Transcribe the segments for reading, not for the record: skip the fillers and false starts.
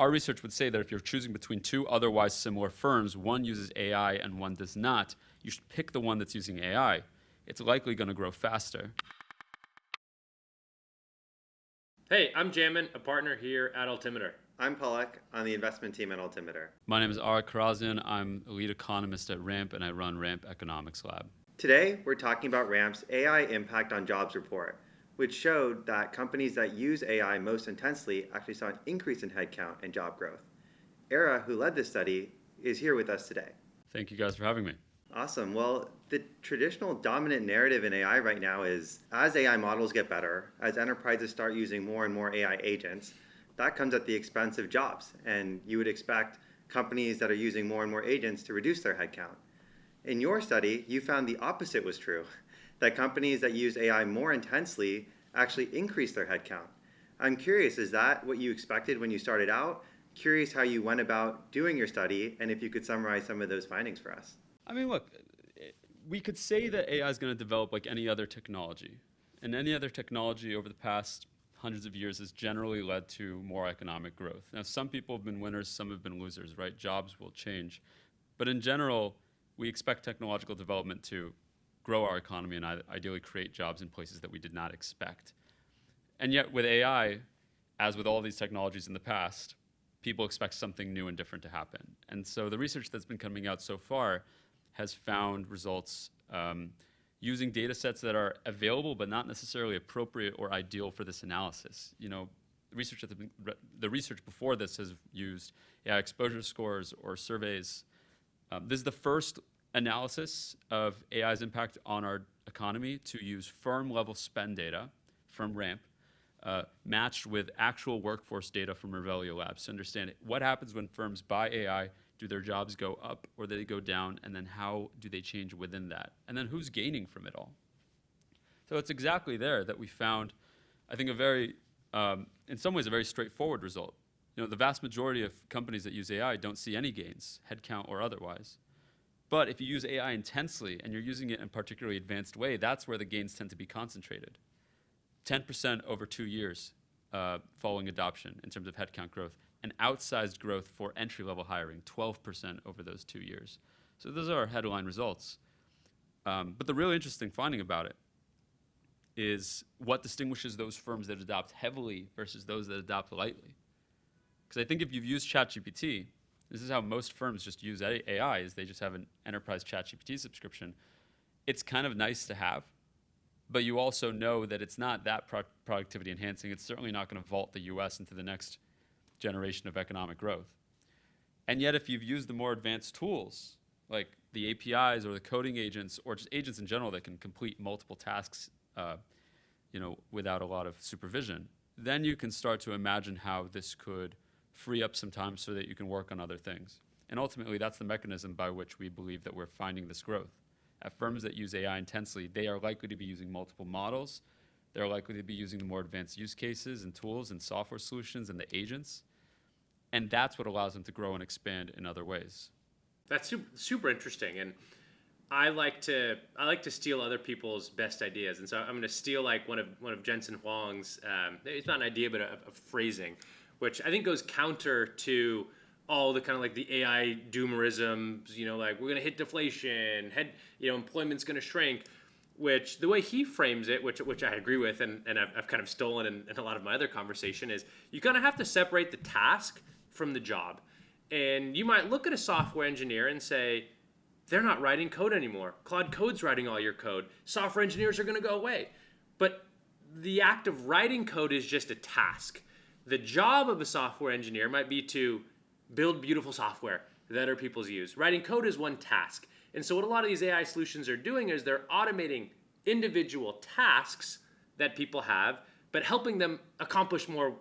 our research would say that if you're choosing between two otherwise similar firms, one uses AI and one does not, you should pick the one that's using AI. It's likely going to grow faster. Hey, I'm Jamin, a partner here at Altimeter. I'm Palak on the investment team at Altimeter. My name is Ara Kharazian. I'm a lead economist at Ramp, and I run Ramp Economics Lab. Today, we're talking about Ramp's AI Impact on Jobs report, which showed that companies that use AI most intensely actually saw an increase in headcount and job growth. Ara, who led this study, is here with us today. Thank you guys for having me. Awesome. Well, the traditional dominant narrative in AI right now is as AI models get better, as enterprises start using more and more AI agents, that comes at the expense of jobs. And you would expect companies that are using more and more agents to reduce their headcount. In your study, you found the opposite was true, that companies that use AI more intensely actually increase their headcount. I'm curious, is that what you expected when you started out? Curious how you went about doing your study, and if you could summarize some of those findings for us. I mean, look, we could say that AI is going to develop like any other technology. And any other technology over the past hundreds of years has generally led to more economic growth. Now, some people have been winners, some have been losers, right? Jobs will change. But in general, we expect technological development to grow our economy and ideally create jobs in places that we did not expect. And yet with AI, as with all these technologies in the past, people expect something new and different to happen. And so the research that's been coming out so far has found results using data sets that are available but not necessarily appropriate or ideal for this analysis. You know, the research before this has used AI exposure scores or surveys. This is the first analysis of AI's impact on our economy to use firm-level spend data from Ramp, matched with actual workforce data from Revelio Labs to understand what happens when firms buy AI. Do their jobs go up or do they go down? And then how do they change within that? And then who's gaining from it all? So it's exactly there that we found, I think, a very, in some ways, a very straightforward result. You know, the vast majority of companies that use AI don't see any gains, headcount or otherwise. But if you use AI intensely and you're using it in a particularly advanced way, that's where the gains tend to be concentrated. 10% over 2 years following adoption in terms of headcount growth, and outsized growth for entry-level hiring, 12% over those 2 years. So those are our headline results. But the really interesting finding about it is what distinguishes those firms that adopt heavily versus those that adopt lightly. Because I think if you've used ChatGPT, this is how most firms just use AI, is they just have an enterprise ChatGPT subscription. It's kind of nice to have, but you also know that it's not that productivity enhancing. It's certainly not going to vault the US into the next generation of economic growth. And yet if you've used the more advanced tools, like the APIs or the coding agents, or just agents in general that can complete multiple tasks without a lot of supervision, then you can start to imagine how this could free up some time so that you can work on other things. And ultimately, that's the mechanism by which we believe that we're finding this growth. At firms that use AI intensely, they are likely to be using multiple models. They're likely to be using the more advanced use cases and tools and software solutions and the agents. And that's what allows them to grow and expand in other ways. That's super interesting, and I like to steal other people's best ideas, and so I'm going to steal like one of Jensen Huang's. It's not an idea, but a phrasing, which I think goes counter to all the kind of like the AI doomerisms. You know, like we're going to hit deflation, employment's going to shrink. Which the way he frames it, which I agree with, and I've kind of stolen in a lot of my other conversation, is you kind of have to separate the task from the job. And you might look at a software engineer and say, they're not writing code anymore. Claude Code's writing all your code. Software engineers are going to go away. But the act of writing code is just a task. The job of a software engineer might be to build beautiful software that other people use. Writing code is one task. And so what a lot of these AI solutions are doing is they're automating individual tasks that people have, but helping them accomplish more,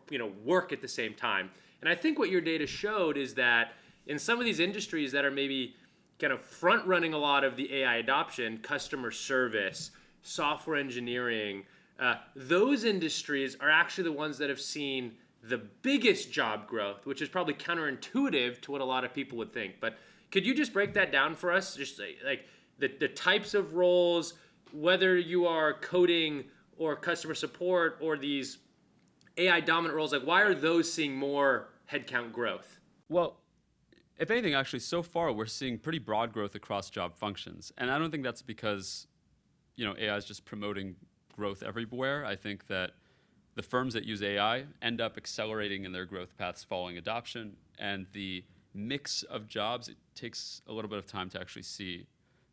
work at the same time. And I think what your data showed is that in some of these industries that are maybe kind of front running a lot of the AI adoption, customer service, software engineering, those industries are actually the ones that have seen the biggest job growth, which is probably counterintuitive to what a lot of people would think. But could you just break that down for us? Just like the types of roles, whether you are coding or customer support or these AI dominant roles, like why are those seeing more headcount growth? Well, if anything, actually, so far we're seeing pretty broad growth across job functions, and I don't think that's because AI is just promoting growth everywhere. I think that the firms that use AI end up accelerating in their growth paths following adoption, and the mix of jobs, it takes a little bit of time to actually see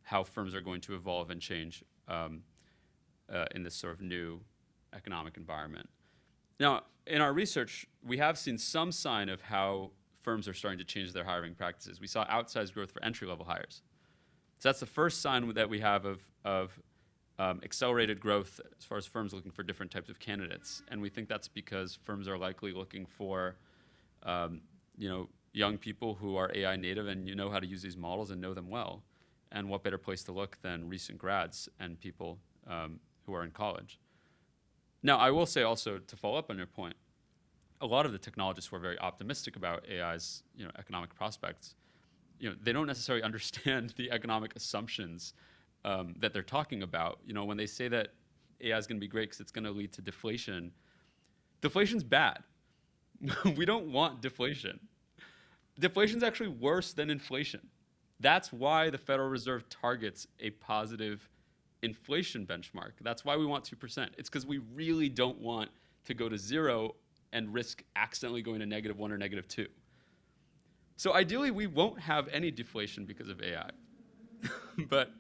how firms are going to evolve and change in this sort of new economic environment. Now, in our research, we have seen some sign of how firms are starting to change their hiring practices. We saw outsized growth for entry-level hires. So that's the first sign that we have of accelerated growth as far as firms looking for different types of candidates. And we think that's because firms are likely looking for young people who are AI native and know how to use these models and know them well. And what better place to look than recent grads and people who are in college. Now, I will say also, to follow up on your point, a lot of the technologists who are very optimistic about AI's economic prospects, they don't necessarily understand the economic assumptions that they're talking about. When they say that AI is going to be great because it's going to lead to deflation, deflation's bad. We don't want deflation. Deflation's actually worse than inflation. That's why the Federal Reserve targets a positive inflation benchmark. That's why we want 2%. It's because we really don't want to go to zero and risk accidentally going to -1 or -2. So ideally, we won't have any deflation because of AI. but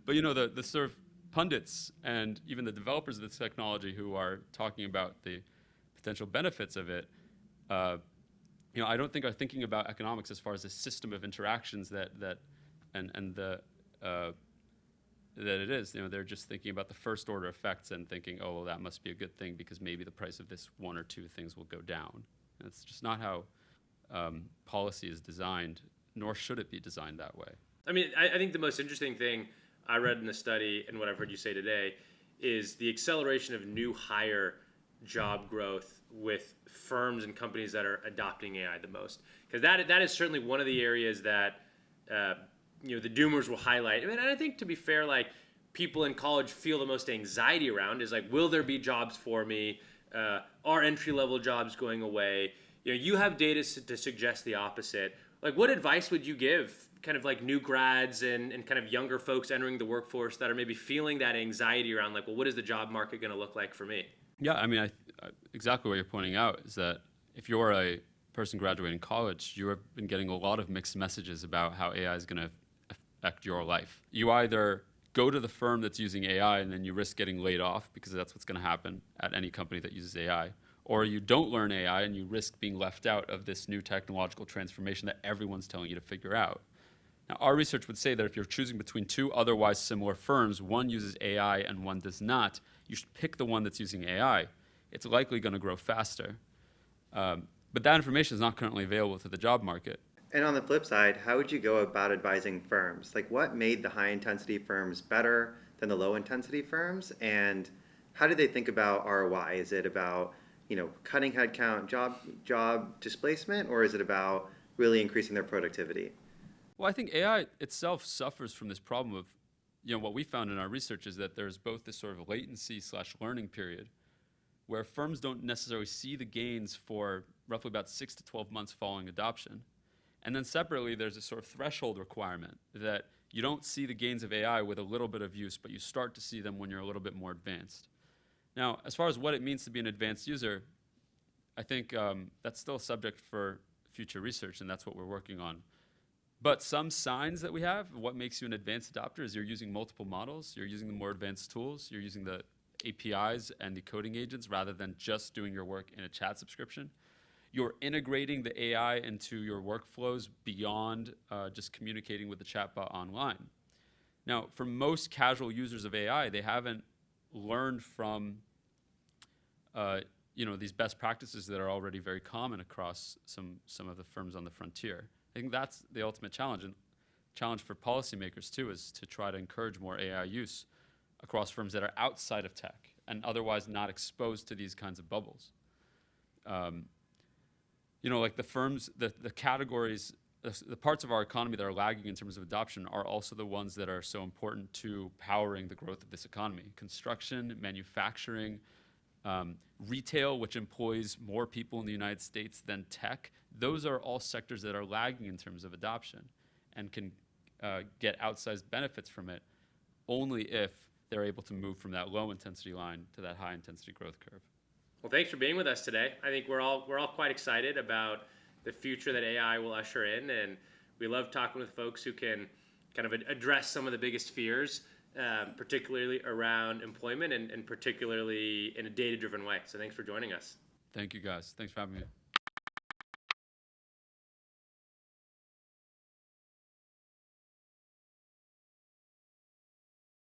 the sort of pundits and even the developers of this technology who are talking about the potential benefits of it, I don't think are thinking about economics as far as a system of interactions that it is. They're just thinking about the first order effects and thinking, oh, well, that must be a good thing because maybe the price of this one or two things will go down. And it's just not how policy is designed, nor should it be designed that way. I mean, I think the most interesting thing I read in the study and what I've heard you say today is the acceleration of new hire job growth with firms and companies that are adopting AI the most. Because that is certainly one of the areas that the doomers will highlight. I mean, and I think, to be fair, like, people in college feel the most anxiety around is like, will there be jobs for me? Are entry-level jobs going away? You have data to suggest the opposite. Like, what advice would you give kind of like new grads and kind of younger folks entering the workforce that are maybe feeling that anxiety around, like, well, what is the job market going to look like for me? Yeah, I mean, exactly what you're pointing out is that if you're a person graduating college, you have been getting a lot of mixed messages about how AI is going to affect your life. You either go to the firm that's using AI and then you risk getting laid off because that's what's going to happen at any company that uses AI, or you don't learn AI and you risk being left out of this new technological transformation that everyone's telling you to figure out. Now, our research would say that if you're choosing between two otherwise similar firms, one uses AI and one does not, you should pick the one that's using AI. It's likely going to grow faster. But that information is not currently available to the job market. And on the flip side, how would you go about advising firms? Like, what made the high-intensity firms better than the low-intensity firms? And how do they think about ROI? Is it about, cutting headcount, job displacement, or is it about really increasing their productivity? Well, I think AI itself suffers from this problem of, what we found in our research is that there's both this sort of latency/learning period where firms don't necessarily see the gains for roughly about 6 to 12 months following adoption. And then separately, there's a sort of threshold requirement that you don't see the gains of AI with a little bit of use, but you start to see them when you're a little bit more advanced. Now, as far as what it means to be an advanced user, I think that's still a subject for future research, and that's what we're working on. But some signs that we have, what makes you an advanced adopter is you're using multiple models, you're using the more advanced tools, you're using the APIs and the coding agents rather than just doing your work in a chat subscription. You're integrating the AI into your workflows beyond just communicating with the chatbot online. Now, for most casual users of AI, they haven't learned from these best practices that are already very common across some of the firms on the frontier. I think that's the ultimate challenge, and challenge for policymakers too is to try to encourage more AI use across firms that are outside of tech and otherwise not exposed to these kinds of bubbles. Like the firms, the categories, the parts of our economy that are lagging in terms of adoption are also the ones that are so important to powering the growth of this economy. Construction, manufacturing, retail, which employs more people in the United States than tech, those are all sectors that are lagging in terms of adoption and can get outsized benefits from it only if they're able to move from that low intensity line to that high intensity growth curve. Well, thanks for being with us today. I think we're all quite excited about the future that AI will usher in, and we love talking with folks who can kind of address some of the biggest fears, particularly around employment and particularly in a data-driven way. So thanks for joining us. Thank you, guys. Thanks for having me.